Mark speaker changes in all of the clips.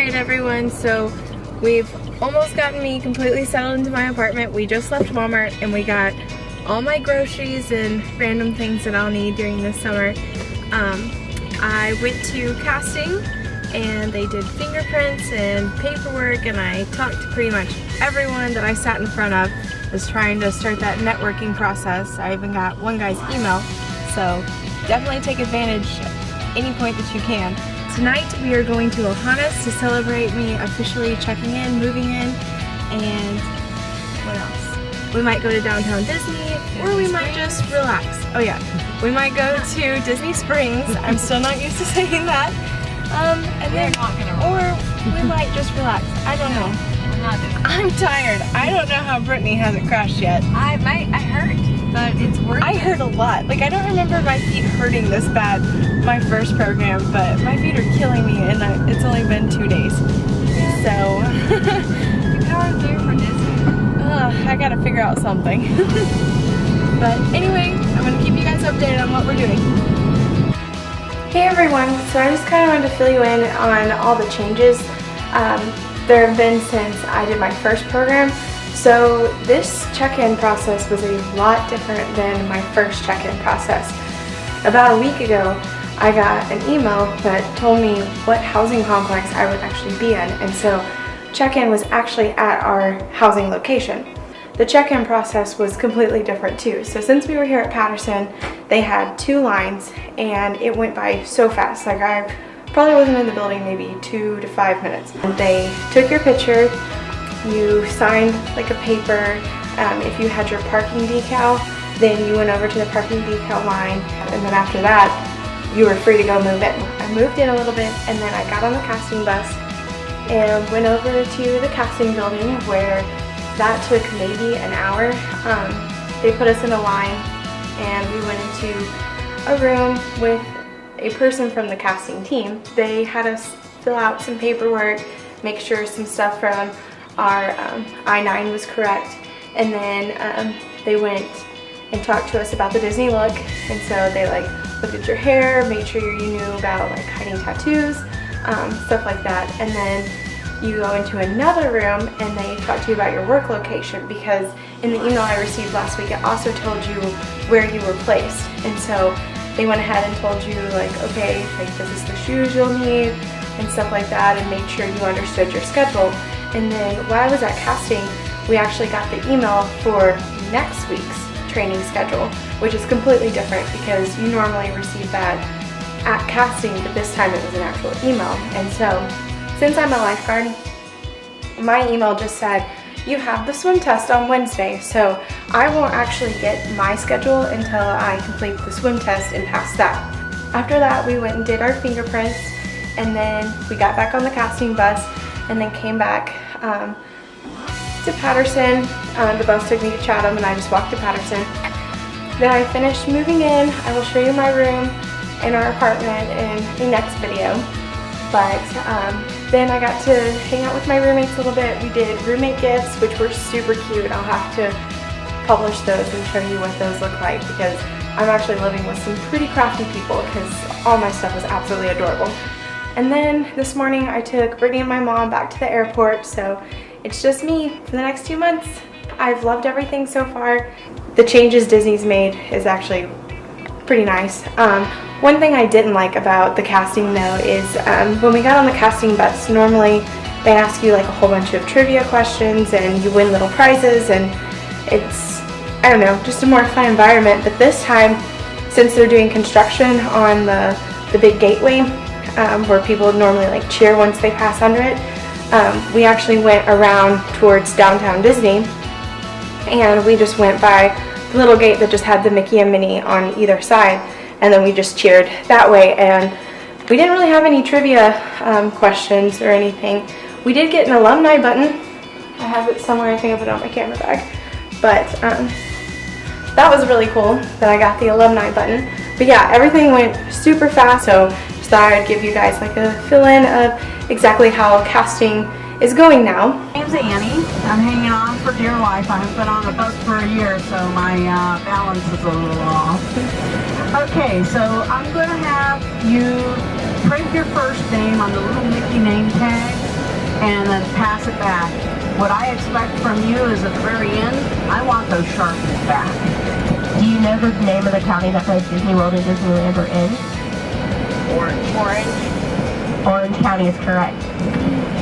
Speaker 1: Alright everyone, so we've almost gotten me completely settled into my apartment. We just left Walmart and we got all my groceries and random things that I'll need during this summer. I went to casting and they did fingerprints and paperwork, and I talked to pretty much everyone that I sat in front of. Was trying to start that networking process. I even got one guy's email, so definitely take advantage at any point that you can. Tonight we are going to Ohana's to celebrate me officially checking in, moving in, and what else? We might go to downtown Disney, or we might just relax. Oh yeah, we might go to Disney Springs. I'm still not used to saying that. And then, or we might just relax. I don't know. I'm tired. I don't know how Brittany hasn't crashed yet.
Speaker 2: I hurt, but it's worth it.
Speaker 1: I hurt a lot. Like, I don't remember my feet hurting this bad my first program, but my feet are killing me, and it's only been 2 days. Yeah. So
Speaker 2: you power through for Disney.
Speaker 1: I gotta figure out something. But anyway, I'm gonna keep you guys updated on what we're doing. Hey everyone, so I just kind of wanted to fill you in on all the changes there have been since I did my first program. So this check-in process was a lot different than my first check-in process. About a week ago, I got an email that told me what housing complex I would actually be in, and so check-in was actually at our housing location. The check-in process was completely different too. So since we were here at Patterson, they had 2 lines and it went by so fast. Like, I probably wasn't in the building maybe 2 to 5 minutes. They took your picture, you signed like a paper. If you had your parking decal, then you went over to the parking decal line, and then after that, you were free to go move in. I moved in a little bit, and then I got on the casting bus and went over to the casting building, where that took maybe an hour. They put us in a line and we went into a room with a person from the casting team. They had us fill out some paperwork, make sure some stuff from our I-9 was correct, and then they went and talked to us about the Disney look. And so they like looked at your hair, made sure you knew about like hiding tattoos, stuff like that. And then you go into another room and they talk to you about your work location, because in the email I received last week it also told you where you were placed. And so they went ahead and told you like, okay, like this is the shoes you'll need and stuff like that, and made sure you understood your schedule. And then while I was at casting, we actually got the email for next week's training schedule, which is completely different because you normally receive that at casting, but this time it was an actual email. And so since I'm a lifeguard, my email just said, you have the swim test on Wednesday, so I won't actually get my schedule until I complete the swim test and pass that. After that, we went and did our fingerprints, and then we got back on the casting bus and then came back to Patterson. The bus took me to Chatham and I just walked to Patterson. Then I finished moving in. I will show you my room and our apartment in the next video. But then I got to hang out with my roommates a little bit. We did roommate gifts, which were super cute. I'll have to publish those and show you what those look like, because I'm actually living with some pretty crafty people, because all my stuff was absolutely adorable. And then this morning I took Brittany and my mom back to the airport, so it's just me for the next 2 months. I've loved everything so far. The changes Disney's made is actually pretty nice. One thing I didn't like about the casting though is when we got on the casting bus, normally they ask you like a whole bunch of trivia questions and you win little prizes, and it's, I don't know, just a more fun environment. But this time, since they're doing construction on the big gateway where people normally like cheer once they pass under it, we actually went around towards downtown Disney, and we just went by the little gate that just had the Mickey and Minnie on either side, and then we just cheered that way. And we didn't really have any trivia questions or anything. We did get an alumni button. I have it somewhere. I think I put it on my camera bag. But that was really cool that I got the alumni button. But yeah, everything went super fast, so just thought I'd give you guys like a fill-in of exactly how casting is going now.
Speaker 3: My name's Annie. I'm hanging on for dear life. I haven't been on a bus for a year, so my balance is a little off. Okay, so I'm going to have you print your first name on the little Mickey name tag. and then pass it back. What I expect from you is at the very end, I want those sharpies back.
Speaker 4: Do you know the name of the county that does Disney World and Disneyland are in? Orange County is correct.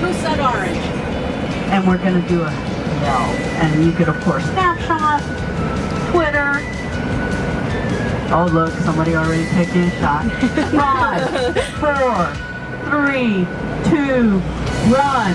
Speaker 3: Who said orange? And we're going to do a yell. And you could, of course, snapshot, Twitter. Oh, look, somebody already taking a shot. 5, 4, 3, 2, 1.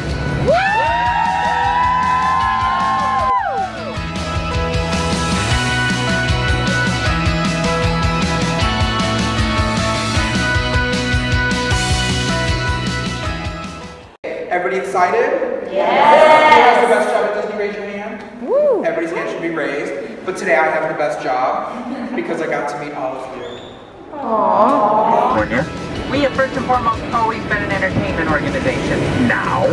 Speaker 5: Everybody excited? Yes! Who has the best job at Disney? Raise your hand. Woo! Everybody's hand should be raised. But today I have the best job because I got to meet all of you.
Speaker 3: Aww. We have first and foremost always been an entertainment organization. Now,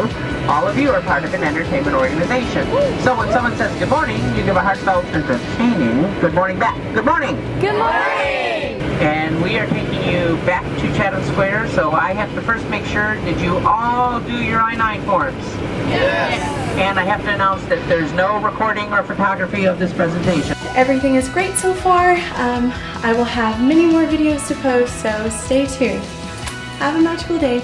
Speaker 3: all of you are part of an entertainment organization. So when someone says good morning, you give a heartfelt entertaining good morning back. Good morning!
Speaker 1: Good morning!
Speaker 3: And we are taking you back to Chatham Square, so I have to first make sure, did you all do your I-9 forms?
Speaker 5: Yes!
Speaker 3: And I have to announce that there's no recording or photography of this presentation.
Speaker 1: Everything is great so far. I will have many more videos to post, so stay tuned. Have a magical day.